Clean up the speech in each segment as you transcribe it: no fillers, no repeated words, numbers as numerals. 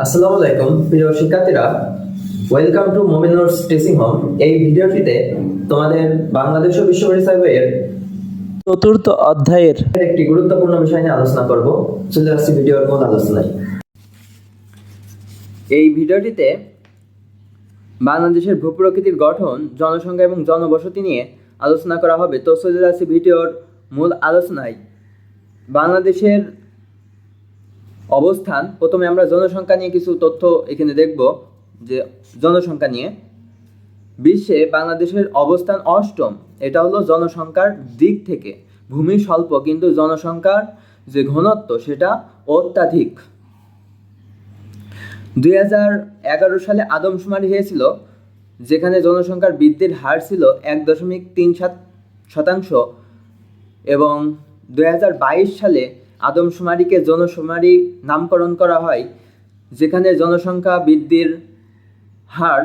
আসসালামু আলাইকুম প্রিয় শিক্ষার্থীরা, ওয়েলকাম টু মোমিনুরস টিচিং হোম। এই ভিডিওটিতে তোমাদের বাংলাদেশ ও বিশ্ব পরিচয় বইয়ের চতুর্থ অধ্যায়ের একটি গুরুত্বপূর্ণ বিষয় নিয়ে আলোচনা করব। চলে আসছি ভিডিওর মূল আলোচনায়। এই ভিডিওটিতে বাংলাদেশের ভূপ্রকৃতির গঠন, জনসংখ্যা এবং জনবসতি নিয়ে আলোচনা করা হবে। তো চলে যাচ্ছি ভিডিওর মূল আলোচনায়। বাংলাদেশের অবস্থান, প্রথমে আমরা জনসংখ্যা নিয়ে কিছু তথ্য এখানে দেখব। যে জনসংখ্যা নিয়ে বিশ্বে বাংলাদেশের অবস্থান অষ্টম। এটা হলো জনসংখ্যার দিক থেকে। ভূমি স্বল্প কিন্তু জনসংখ্যার যে ঘনত্ব সেটা অত্যাধিক। 2011 সালে আদমশুমারি হয়েছিল, যেখানে জনসংখ্যার বৃদ্ধির হার ছিল 1.37%, এবং 2022 সালে আদমশুমারিকে জনশুমারি নামকরণ করা হয়, যেখানে জনসংখ্যা বৃদ্ধির হার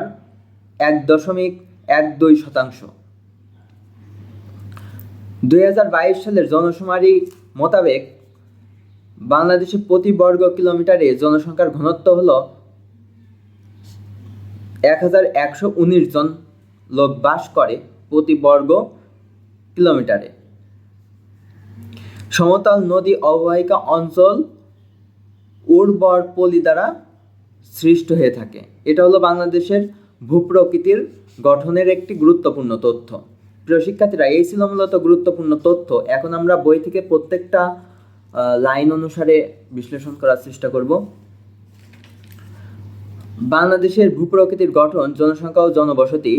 1.12%। 2022 সালের জনশুমারি মোতাবেক বাংলাদেশে প্রতি বর্গ কিলোমিটারে জনসংখ্যার ঘনত্ব হল 1119 জন লোক বাস করে প্রতি বর্গ কিলোমিটারে। সমতল নদী অববাহিকা অঞ্চল উর্বর পলি দ্বারা সৃষ্ট হয়ে থাকে। এটা হলো বাংলাদেশের ভূপ্রকৃতির গঠনের একটি গুরুত্বপূর্ণ তথ্য। প্রিয় শিক্ষার্থীরা, এই ছিল মূলত গুরুত্বপূর্ণ তথ্য। এখন আমরা বই থেকে প্রত্যেকটা লাইন অনুসারে বিশ্লেষণ করার চেষ্টা করব। বাংলাদেশের ভূপ্রকৃতির গঠন, জনসংখ্যা ও জনবসতি।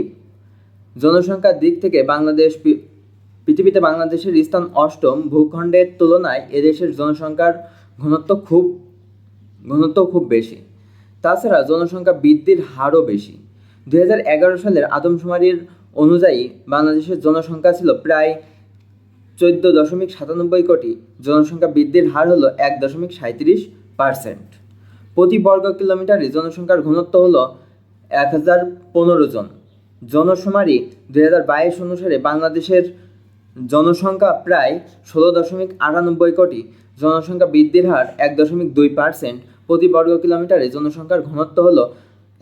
জনসংখ্যার দিক থেকে পৃথিবীতে বাংলাদেশের স্থান অষ্টম। ভূখণ্ডের তুলনায় এদেশের জনসংখ্যার ঘনত্ব খুব বেশি। তাছাড়া জনসংখ্যা বৃদ্ধির হারও বেশি। 2011 সালের আদমশুমারির অনুযায়ী বাংলাদেশের জনসংখ্যা ছিল প্রায় 14.97 কোটি। জনসংখ্যা বৃদ্ধির হার হলো 1.37%। প্রতি বর্গ কিলোমিটারে জনসংখ্যার ঘনত্ব হলো 1015 জন। জনশুমারি 2022 অনুসারে বাংলাদেশের জনসংখ্যা প্রায় 16.98 কোটি। জনসংখ্যা বৃদ্ধির হার 1.2%। প্রতি বর্গ কিলোমিটারে জনসংখ্যার ঘনত্ব হল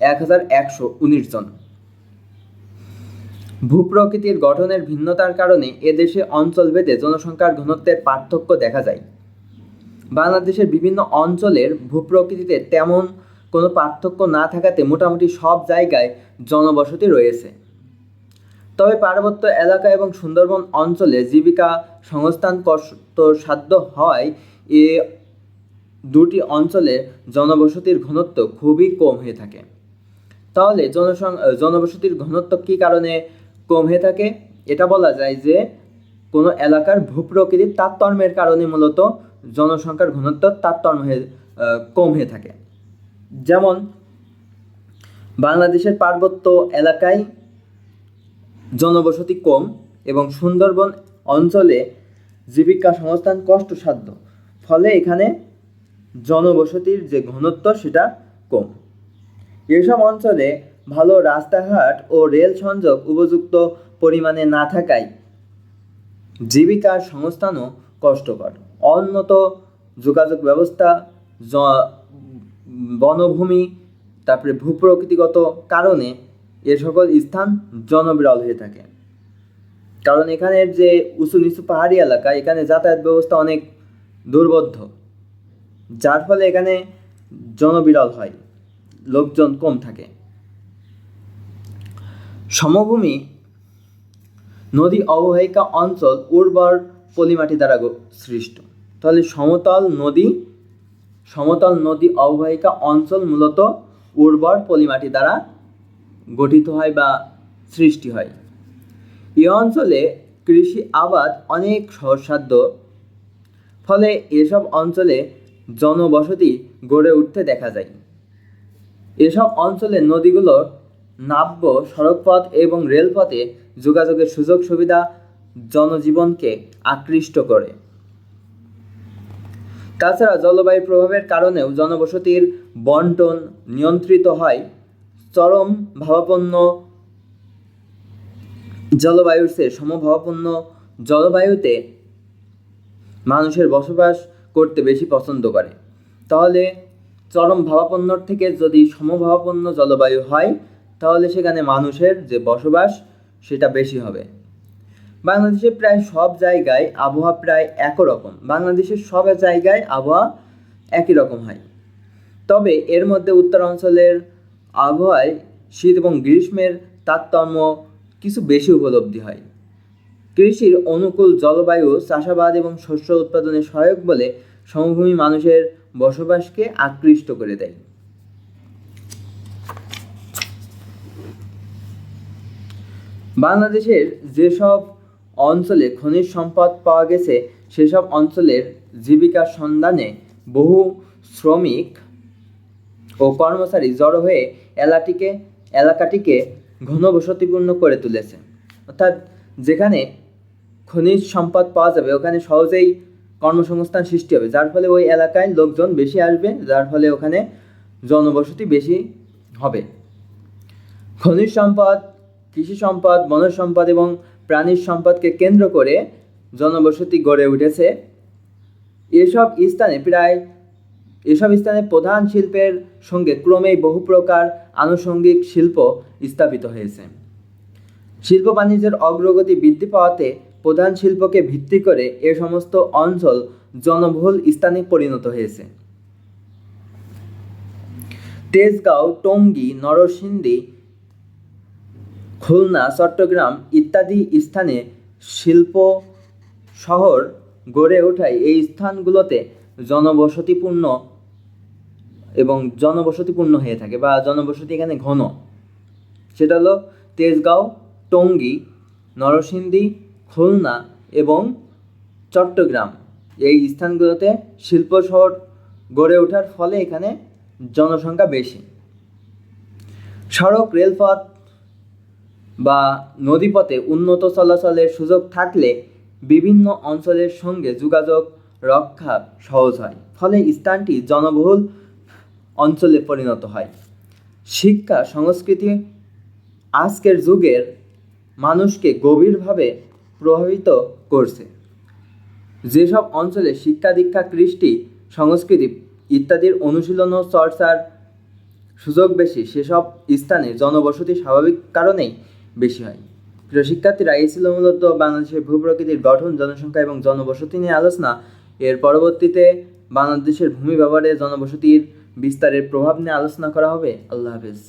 1119 জন। ভূপ্রকৃতির গঠনের ভিন্নতার কারণে এদেশে অঞ্চলভেদে জনসংখ্যার ঘনত্বের পার্থক্য দেখা যায়। বাংলাদেশের বিভিন্ন অঞ্চলের ভূপ্রকৃতিতে তেমন কোনো পার্থক্য না থাকাতে মোটামুটি সব জায়গায় জনবসতি রয়েছে। তবে পার্বত্য এলাকা এবং সুন্দরবন অঞ্চলে জীবিকা সংস্থান কষ্টসাধ্য হয় এ দুটি অঞ্চলে জনবসতির ঘনত্ব খুবই কম হয়ে থাকে। তাহলে জনবসতির ঘনত্ব কী কারণে কম হয়ে থাকে? এটা বলা যায় যে কোনো এলাকার ভূপ্রকৃতির তারতম্যের কারণে মূলত জনসংখ্যার ঘনত্ব কম হয়ে থাকে। যেমন বাংলাদেশের পার্বত্য এলাকায় জনবসতি কম এবং সুন্দরবন অঞ্চলে জীবিকা সংস্থান কষ্টসাধ্য, ফলে এখানে জনবসতির যে ঘনত্ব সেটা কম। এসব অঞ্চলে ভালো রাস্তাঘাট ও রেল সংযোগ উপযুক্ত পরিমাণে না থাকায় জীবিকার সংস্থানও কষ্টকর। উন্নত যোগাযোগ ব্যবস্থা, বনভূমি, তারপরে ভূপ্রকৃতিগত কারণে এ সকল স্থান জনবিরল হয়ে থাকে। কারণ এখানের যে উঁচু নিচু পাহাড়ি এলাকা, এখানে যাতায়াত ব্যবস্থা অনেক দুর্বোধ্য, যার ফলে এখানে জনবিরল হয়, লোকজন কম থাকে। সমভূমি নদী অববাহিকা অঞ্চল উর্বর পলিমাটি দ্বারা সৃষ্ট। তাহলে সমতল নদী অববাহিকা অঞ্চল মূলত উর্বর পলিমাটি দ্বারা গঠিত হয় বা সৃষ্টি হয়। এই অঞ্চলে কৃষি আবাদ অনেক সহজসাধ্য, ফলে এসব অঞ্চলে জনবসতি গড়ে উঠতে দেখা যায়। এসব অঞ্চলে নদীগুলোর নাব্য সড়কপথ এবং রেলপথে যোগাযোগের সুযোগ সুবিধা জনজীবনকে আকৃষ্ট করে। তাছাড়া জলবায়ু প্রভাবের কারণেও জনবসতির বন্টন নিয়ন্ত্রিত হয়। চরম ভাবাপন্ন জলবায়ুর চেয়ে সমভাবাপন্ন জলবায়ুতে মানুষের বসবাস করতে বেশি পছন্দ করে। তাহলে চরম ভাবাপন্নর থেকে যদি সমভাবাপন্ন জলবায়ু হয় তাহলে সেখানে মানুষের যে বসবাস সেটা বেশি হবে। বাংলাদেশের প্রায় সব জায়গায় আবহাওয়া প্রায় একই রকম। বাংলাদেশের সব জায়গায় আবহাওয়া একই রকম হয়, তবে এর মধ্যে উত্তর অঞ্চলের আবহাওয়ায় শীত এবং গ্রীষ্মের তারতম্য কিছু বেশি উপলব্ধি হয়। কৃষির অনুকূল জলবায়ু চাষাবাদ এবং শস্য উৎপাদনে সহায়ক বলে সমভূমি মানুষের বসবাসকে আকৃষ্ট করে দেয়। বাংলাদেশের যেসব অঞ্চলে খনিজ সম্পদ পাওয়া গেছে সেসব অঞ্চলের জীবিকার সন্ধানে বহু শ্রমিক ও কর্মচারী জড়ো হয়ে এলাকাটিকে ঘনবসতিপূর্ণ করে তুলেছে। অর্থাৎ যেখানে খনিজ সম্পদ পাওয়া যাবে ওখানে সহজেই কর্মসংস্থান সৃষ্টি হবে, যার ফলে ওই এলাকায় লোকজন বেশি আসবে, যার ফলে ওখানে জনবসতি বেশি হবে। খনিজ সম্পদ, কৃষি সম্পদ, বনজ সম্পদ এবং প্রাণীর সম্পদকে কেন্দ্র করে জনবসতি গড়ে উঠেছে। এসব স্থানে প্রধান শিল্পের সঙ্গে ক্রমেই বহু প্রকার আনুষঙ্গিক শিল্প স্থাপিত হয়েছে। শিল্প বাণিজ্যের অগ্রগতি বৃদ্ধি পাওয়াতে প্রধান শিল্পকে ভিত্তি করে এ সমস্ত অঞ্চল জনবহুল স্থানে পরিণত হয়েছে। তেজগাঁও, টঙ্গী, নরসিংদী, খুলনা, চট্টগ্রাম ইত্যাদি স্থানে শিল্প শহর গড়ে ওঠায় এই স্থানগুলোতে জনবসতিপূর্ণ হয়ে থাকে বা জনবসতি এখানে ঘন। সেটা হলো তেজগাঁও, টঙ্গী, নরসিংদী, খুলনা এবং চট্টগ্রাম এই স্থানগুলোতে শিল্প শহর গড়ে ওঠার ফলে এখানে জনসংখ্যা বেশি। সড়ক, রেলপথ বা নদীপথে উন্নত চলাচলের সুযোগ থাকলে বিভিন্ন অঞ্চলের সঙ্গে যোগাযোগ রক্ষা সহজ হয়, ফলে স্থানটি জনবহুল অঞ্চলে পরিণত হয়। শিক্ষা, সংস্কৃতি আজকের যুগের মানুষকে গভীরভাবে প্রভাবিত করছে। যেসব অঞ্চলে শিক্ষা দীক্ষা, কৃষ্টি, সংস্কৃতি ইত্যাদির অনুশীলন ও চর্চার সুযোগ বেশি সেসব স্থানে জনবসতি স্বাভাবিক কারণেই বেশি হয়। প্রিয় শিক্ষার্থীরা, এই ছিল মূলত বাংলাদেশের ভূপ্রকৃতির গঠন, জনসংখ্যা এবং জনবসতি নিয়ে আলোচনা। এর পরবর্তীতে বাংলাদেশের ভূমি ব্যবহারে জনবসতির বিস্তারের প্রভাব নিয়ে আলোচনা করা হবে। আল্লাহ হাফেজ।